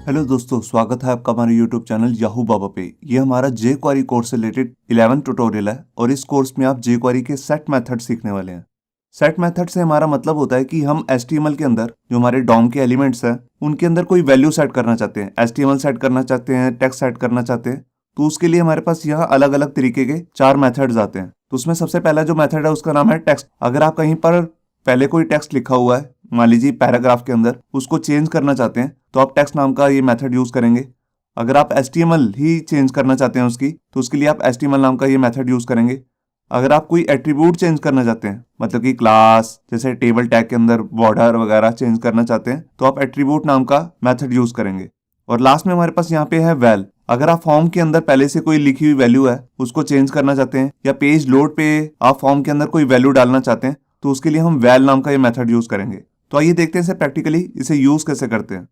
Hello दोस्तों, स्वागत है आपका हमारे यूट्यूब चैनल याहू बाबा पे। ये हमारा जे क्वेरी कोर्स से रिलेटेड 11 ट्यूटोरियल है और इस कोर्स में आप जे क्वेरी के सेट मेथड सीखने वाले हैं। सेट मेथड से हमारा मतलब होता है कि हम HTML के अंदर जो हमारे डॉम के एलिमेंट्स हैं उनके अंदर कोई वैल्यू सेट करना चाहते हैं, HTML सेट करना चाहते हैं, टेक्स्ट सेट करना चाहते हैं। तो उसके लिए हमारे पास यहाँ अलग अलग तरीके के 4 मेथड्स आते हैं। तो उसमें सबसे पहला जो मेथड है उसका नाम है टेक्स्ट। अगर आप कहीं पर पहले कोई टेक्स्ट लिखा हुआ है, मान लीजिए पैराग्राफ के अंदर, उसको चेंज करना चाहते हैं तो आप टेक्स्ट नाम का ये मेथड यूज करेंगे। अगर आप HTML ही चेंज करना चाहते हैं उसकी, तो उसके लिए आप HTML नाम का ये मेथड यूज करेंगे। अगर आप कोई एट्रीब्यूट चेंज करना चाहते हैं, मतलब कि क्लास जैसे टेबल टैग के अंदर बॉर्डर वगैरह चेंज करना चाहते हैं, तो आप एट्रीब्यूट नाम का मेथड यूज करेंगे। और लास्ट में हमारे पास यहाँ पे है वैल। अगर आप फॉर्म के अंदर पहले से कोई लिखी हुई वैल्यू है उसको चेंज करना चाहते हैं, या पेज लोड पे आप फॉर्म के अंदर कोई वैल्यू डालना चाहते हैं, तो उसके लिए हम वैल नाम का ये मेथड यूज करेंगे। तो आइए देखते हैं इसे प्रैक्टिकली इसे यूज कैसे करते हैं।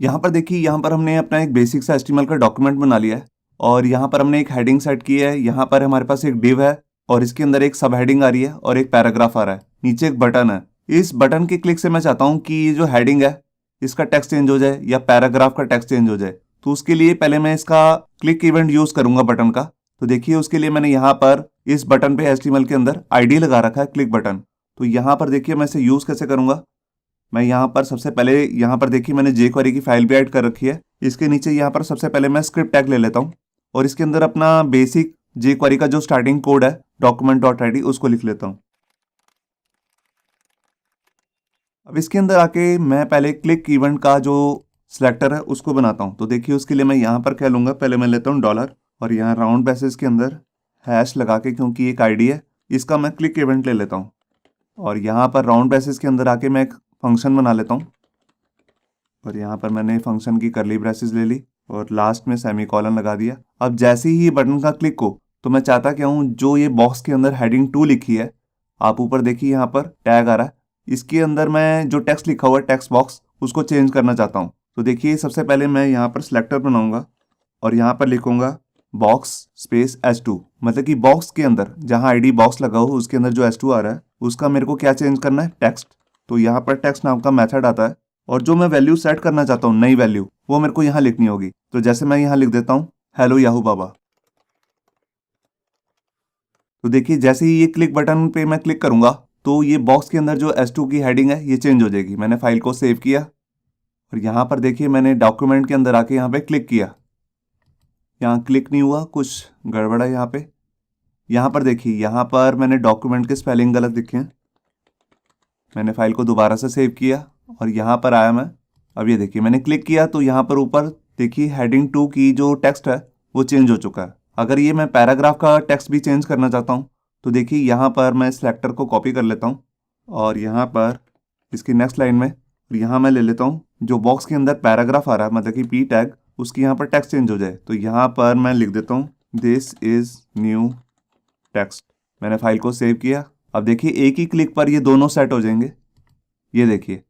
यहाँ पर देखिए, यहाँ पर हमने अपना एक बेसिक सा HTML का डॉक्यूमेंट बना लिया है और यहाँ पर हमने एक हेडिंग सेट की है। यहाँ पर हमारे पास एक डिव है और इसके अंदर एक सब हेडिंग आ रही है और एक पैराग्राफ आ रहा है। नीचे एक बटन है। इस बटन के क्लिक से मैं चाहता हूँ कि ये जो हेडिंग है इसका टेक्स्ट चेंज हो जाए या पैराग्राफ का टेक्स्ट चेंज हो जाए। तो उसके लिए पहले मैं इसका क्लिक इवेंट यूज करूंगा बटन का। तो देखिए, उसके लिए मैंने यहाँ पर इस बटन पे HTML के अंदर ID लगा रखा है, क्लिक बटन। तो यहाँ पर देखिए मैं इसे यूज कैसे करूंगा। मैं यहाँ पर सबसे पहले, यहाँ पर देखिए मैंने jQuery की फाइल भी ऐड कर रखी है। इसके नीचे यहाँ पर सबसे पहले मैं स्क्रिप्ट टैग ले लेता हूँ और इसके अंदर अपना बेसिक jQuery का जो स्टार्टिंग कोड है document.id उसको लिख लेता हूँ। अब इसके अंदर आके मैं पहले क्लिक इवेंट का जो सिलेक्टर है उसको बनाता हूँ। तो देखिए, उसके लिए मैं यहाँ पर क्या लूँगा, पहले मैं लेता हूँ डॉलर और यहाँ राउंड बेसिस के अंदर हैश लगा के, क्योंकि एक ID है, इसका मैं क्लिक इवेंट ले लेता हूँ। और यहाँ पर राउंड बेसिस के अंदर आके मैं एक फंक्शन बना लेता हूँ और यहाँ पर मैंने फंक्शन की कर्ली ब्रेसेस ले ली और लास्ट में सेमीकोलन लगा दिया। अब जैसे ही बटन का क्लिक हो तो मैं चाहता क्या हूँ, जो ये बॉक्स के अंदर हेडिंग 2 लिखी है, आप ऊपर देखिए यहाँ पर टैग आ रहा है, इसके अंदर मैं जो टेक्स्ट लिखा हुआ है टेक्स्ट बॉक्स उसको चेंज करना चाहता हूँ। तो देखिए, सबसे पहले मैं यहाँ पर सिलेक्टर बनाऊंगा और यहाँ पर लिखूंगा बॉक्स स्पेस S2, मतलब कि बॉक्स के अंदर जहाँ ID बॉक्स लगा हो उसके अंदर जो S2 आ रहा है उसका मेरे को क्या चेंज करना है, टेक्स्ट। तो यहाँ पर टेक्स्ट नाम का मेथड आता है और जो मैं वैल्यू सेट करना चाहता हूँ, नई वैल्यू, वो मेरे को यहाँ लिखनी होगी। तो जैसे मैं यहाँ लिख देता हूँ हेलो याहू बाबा। तो देखिए, जैसे ही ये क्लिक बटन पे मैं क्लिक करूंगा तो ये बॉक्स के अंदर जो S2 की हेडिंग है ये चेंज हो जाएगी। मैंने फाइल को सेव किया और यहाँ पर देखिए मैंने डॉक्यूमेंट के अंदर आके यहाँ पे क्लिक किया। यहाँ क्लिक नहीं हुआ, कुछ गड़बड़ है यहाँ पे। यहाँ पर देखिए, यहाँ पर मैंने डॉक्यूमेंट के स्पेलिंग गलत लिखे हैं। मैंने फाइल को दोबारा से सेव किया और यहाँ पर आया मैं। अब ये देखिए, मैंने क्लिक किया तो यहाँ पर ऊपर देखिए हेडिंग 2 की जो टेक्स्ट है वो चेंज हो चुका है। अगर ये मैं पैराग्राफ का टेक्स्ट भी चेंज करना चाहता हूँ तो देखिए यहाँ पर मैं सिलेक्टर को कॉपी कर लेता हूँ और यहाँ पर इसकी नेक्स्ट लाइन में यहाँ मैं ले लेता हूँ जो बॉक्स के अंदर पैराग्राफ आ रहा है, मतलब कि P टैग, उसकी यहाँ पर टेक्स्ट चेंज हो जाए। तो यहाँ पर मैं लिख देता हूँ दिस इज न्यू टेक्स्ट। मैंने फाइल को सेव किया। अब देखिए, एक ही क्लिक पर ये दोनों सेट हो जाएंगे। ये देखिए,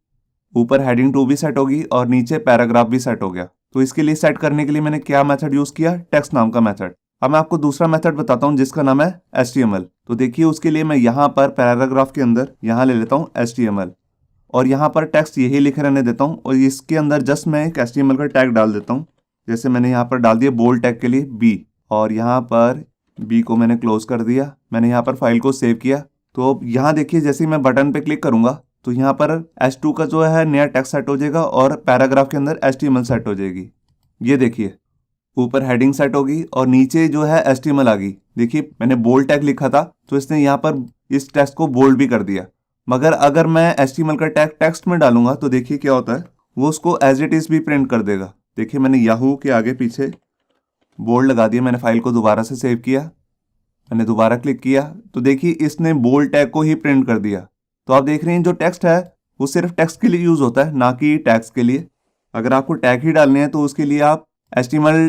ऊपर हेडिंग 2 भी सेट होगी और नीचे पैराग्राफ भी सेट हो गया। तो इसके लिए सेट करने के लिए मैंने क्या मेथड यूज किया, टेक्स्ट नाम का मेथड। अब मैं आपको दूसरा मेथड बताता हूँ जिसका नाम है HTML। तो देखिए, उसके लिए मैं यहाँ पर पैराग्राफ के अंदर यहाँ ले लेता हूँ HTML और यहाँ पर टेक्स्ट यही लिखे रहने देता हूँ और इसके अंदर जस्ट मैं एक HTML का टैग डाल देता हूँ। जैसे मैंने यहाँ पर डाल दिया बोल्ड टैग के लिए B और यहाँ पर B को मैंने क्लोज कर दिया। मैंने यहाँ पर फाइल को सेव किया। तो यहाँ देखिए, जैसे ही मैं बटन पे क्लिक करूंगा तो यहाँ पर S2 का जो है नया टेक्स्ट सेट हो जाएगा और पैराग्राफ के अंदर HTML सेट हो जाएगी। ये देखिए, ऊपर हेडिंग सेट होगी और नीचे जो है HTML आ गई। देखिए, मैंने बोल्ड टैग लिखा था तो इसने यहाँ पर इस टेक्स्ट को बोल्ड भी कर दिया। मगर अगर मैं HTML का टैग टेक्स्ट में डालूंगा तो देखिए क्या होता है, वो उसको एज इट इज भी प्रिंट कर देगा। देखिए, मैंने याहू के आगे पीछे बोल्ड लगा दिया। मैंने फाइल को दोबारा से सेव किया, मैंने दोबारा क्लिक किया तो देखिए इसने बोल्ड टैग को ही प्रिंट कर दिया। तो आप देख रहे हैं जो टेक्स्ट है वो सिर्फ टेक्स्ट के लिए यूज होता है, ना कि टैग्स के लिए। अगर आपको टैग ही डालने हैं तो उसके लिए आप HTML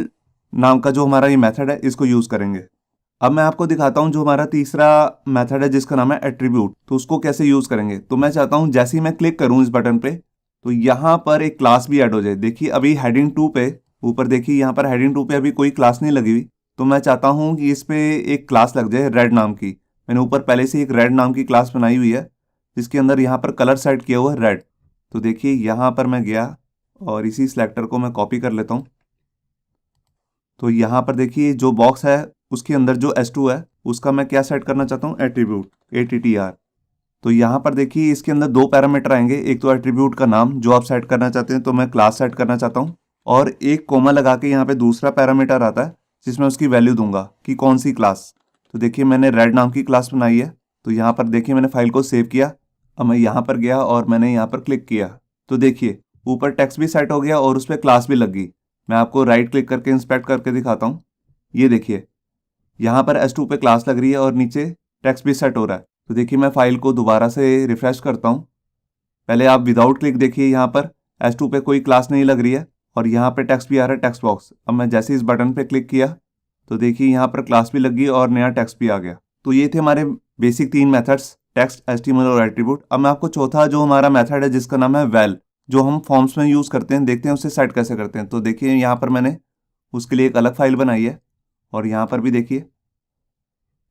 नाम का जो हमारा ये मेथड है इसको यूज करेंगे। अब मैं आपको दिखाता हूँ जो हमारा तीसरा मेथड है जिसका नाम है एट्रीब्यूट। तो उसको कैसे यूज करेंगे। तो मैं चाहता हूँ जैसे ही मैं क्लिक करूँ इस बटन पे तो यहाँ पर एक क्लास भी ऐड हो जाए। देखिए, अभी हेडिंग 2 पे ऊपर देखिए यहाँ पर हेडिंग 2 पे अभी कोई क्लास नहीं लगी हुई। तो मैं चाहता हूँ कि इस पे एक क्लास लग जाए रेड नाम की। मैंने ऊपर पहले से एक रेड नाम की क्लास बनाई हुई है जिसके अंदर यहाँ पर कलर सेट किया हुआ है रेड। तो देखिए, यहाँ पर मैं गया और इसी सिलेक्टर को मैं कॉपी कर लेता हूँ। तो यहाँ पर देखिए जो बॉक्स है उसके अंदर जो S2 है उसका मैं क्या सेट करना चाहता हूँ, एट्रीब्यूट ATTR। तो यहाँ पर देखिए इसके अंदर दो पैरामीटर आएंगे, एक तो एट्रीब्यूट का नाम जो आप सेट करना चाहते हैं, तो मैं क्लास सेट करना चाहता हूँ, और एक कोमा लगा के यहाँ पे दूसरा पैरामीटर आता है जिसमें उसकी वैल्यू दूंगा कि कौन सी क्लास। तो देखिए मैंने रेड नाम की क्लास बनाई है। तो यहाँ पर देखिए मैंने फाइल को सेव किया। अब मैं यहाँ पर गया और मैंने यहाँ पर क्लिक किया, तो देखिए ऊपर टेक्स्ट भी सेट हो गया और उस पर क्लास भी लग गई। मैं आपको राइट क्लिक करके इंस्पेक्ट करके दिखाता हूँ। ये देखिए यहाँ पर S2 पे क्लास लग रही है और नीचे टेक्स्ट भी सेट हो रहा है। तो देखिए मैं फाइल को दोबारा से रिफ्रेश करता हूँ। पहले आप विदाउट क्लिक देखिए, यहाँ पर S2 पे कोई क्लास नहीं लग रही है और यहाँ पे टेक्स्ट भी आ रहा है, टेक्स्ट बॉक्स। अब मैं जैसे इस बटन पे क्लिक किया तो देखिए यहाँ पर क्लास भी लग गई और नया टेक्स्ट भी आ गया। तो ये थे हमारे बेसिक 3 मेथड्स, टेक्स्ट, HTML और एट्रीब्यूट। अब मैं आपको चौथा जो हमारा मेथड है जिसका नाम है वेल, जो हम फॉर्म्स में यूज़ करते हैं, देखते हैं उससे सेट कैसे करते हैं। तो देखिए यहाँ पर मैंने उसके लिए एक अलग फाइल बनाई है और यहाँ पर भी देखिए,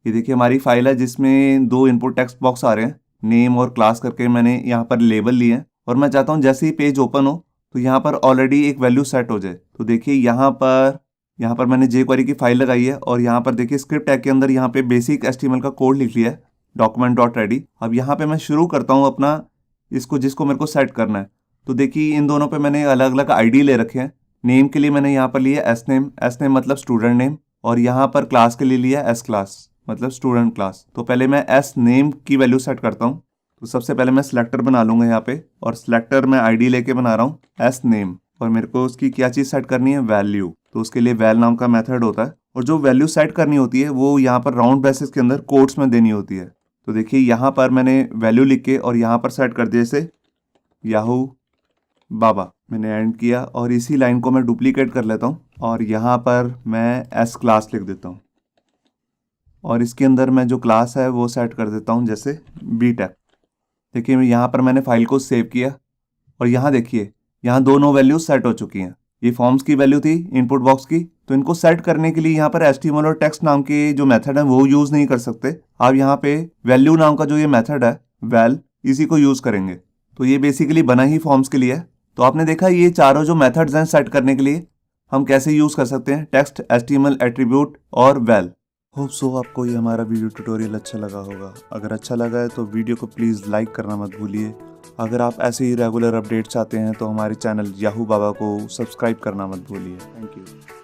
ये देखिए हमारी फाइल है जिसमें 2 इनपुट टेक्स्ट बॉक्स आ रहे हैं, नेम और क्लास करके मैंने यहाँ पर लेबल लिए हैं। और मैं चाहता हूँ जैसे ही पेज ओपन हो तो यहाँ पर ऑलरेडी एक वैल्यू सेट हो जाए। तो देखिए यहाँ पर मैंने jQuery की फाइल लगाई है और यहाँ पर देखिए स्क्रिप्ट टैग के अंदर यहाँ पे बेसिक HTML का कोड लिख लिया है, document.ready। अब यहाँ पे मैं शुरू करता हूँ अपना इसको, जिसको मेरे को सेट करना है। तो देखिए इन दोनों पे मैंने अलग अलग ID ले रखे हैं। नेम के लिए मैंने यहाँ पर लिया एस नेम मतलब स्टूडेंट नेम, और यहाँ पर क्लास के लिए लिया एस क्लास मतलब स्टूडेंट क्लास। तो पहले मैं एस नेम की वैल्यू सेट करता हूँ। तो सबसे पहले मैं सिलेक्टर बना लूंगा यहाँ पे, और सिलेक्टर में ID लेके बना रहा हूँ एस नेम, और मेरे को उसकी क्या चीज़ सेट करनी है, वैल्यू। तो उसके लिए वैल नाम का मेथड होता है, और जो वैल्यू सेट करनी होती है वो यहाँ पर राउंड ब्रेसेस के अंदर कोट्स में देनी होती है। तो देखिए यहाँ पर मैंने वैल्यू लिख के और यहाँ पर सेट कर दिया जैसे याहू बाबा, मैंने एंड किया, और इसी लाइन को मैं डुप्लीकेट कर लेता हूँ और यहाँ पर मैं एस क्लास लिख देता हूँ, और इसके अंदर मैं जो क्लास है वो सेट कर देता हूँ जैसे BTech। देखिए यहाँ पर मैंने फाइल को सेव किया और यहाँ देखिए यहाँ दोनों वैल्यूज सेट हो चुकी हैं। ये फॉर्म्स की वैल्यू थी इनपुट बॉक्स की, तो इनको सेट करने के लिए यहाँ पर HTML और टेक्स्ट नाम के जो मेथड है वो यूज़ नहीं कर सकते। आप यहाँ पे वैल्यू नाम का जो ये मेथड है वैल, इसी को यूज़ करेंगे। तो ये बेसिकली बना ही फॉर्म्स के लिए है। तो आपने देखा ये चारों जो मेथड्स हैं सेट करने के लिए हम कैसे यूज़ कर सकते हैं, टेक्स्ट, HTML, एट्रीब्यूट और वैल। होप सो आपको ये हमारा वीडियो ट्यूटोरियल अच्छा लगा होगा। अगर अच्छा लगा है तो वीडियो को प्लीज़ लाइक करना मत भूलिए। अगर आप ऐसे ही रेगुलर अपडेट चाहते हैं तो हमारे चैनल याहू बाबा को सब्सक्राइब करना मत भूलिए। Thank you.